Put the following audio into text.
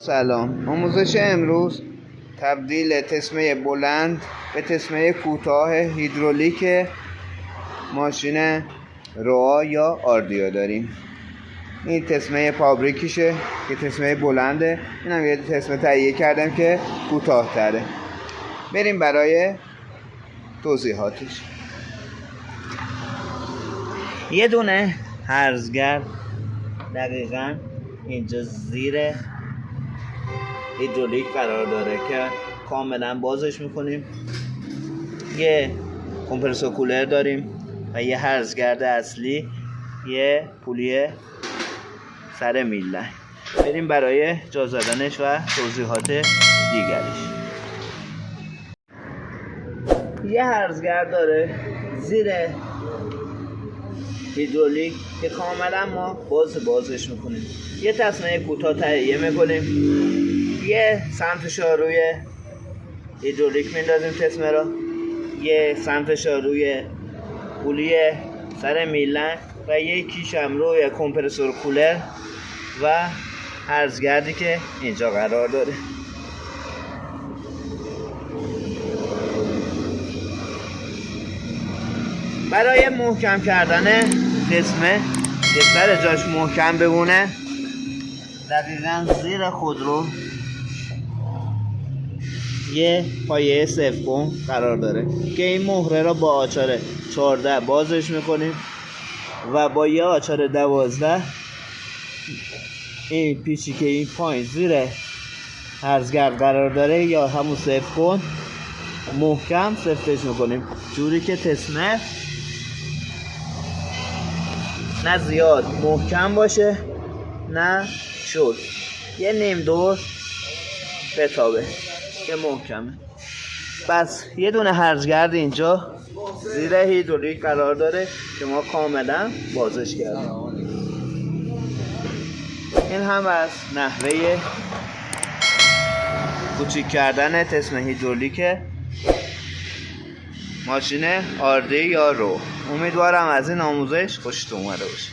سلام. آموزش امروز تبدیل تسمه بلند به تسمه کوتاه هیدرولیک ماشین روا یا آردیا داریم. این تسمه پابریکیشه که تسمه بلنده، این هم یه تسمه تهیه کردم که کوتاه تره. بریم برای توضیحاتش. یه دونه هرزگرد دقیقاً اینجا زیر هیدرولیک قرار داره که کاملا بازش میکنیم. یه کمپرسور کولر داریم و یه هرزگرد اصلی، یه پولی سر میله. بریم برای جا زدنش و توضیحات دیگرش. یه هرزگرد داره زیر هیدرولیک که کاملا ما بازش میکنیم. یه تسمه کوتاه تهیه میکنیم، یه سمتش رو روی هیدرولیک میندازیم تسمه رو، یه سمتش رو روی پولی سر میلن و یکیش هم روی کمپرسور کولر و هرزگردی که اینجا قرار داره. برای محکم کردن تسمه که سر جاش محکم بمونه، دقیقاً زیر خودرو یه پایه سفکن قرار داره که این مهره را با آچار 14 بازش میکنیم و با یه آچار 12 این پیچی که این پایین زیر هرزگرد قرار داره یا همون سفکن محکم سفتش میکنیم، جوری که تسمه نه زیاد محکم باشه نه شل، یه نیم دور بتابه که محکمه. بس یه دونه هرزگرد اینجا زیر هیدرولیک قرار داره که ما کاملا بازش کردیم. این هم از نحوه کوچیک کردن تسمه هیدرولیک ماشین آردی یا رو. امیدوارم از این آموزش خوشتون اومده باشه.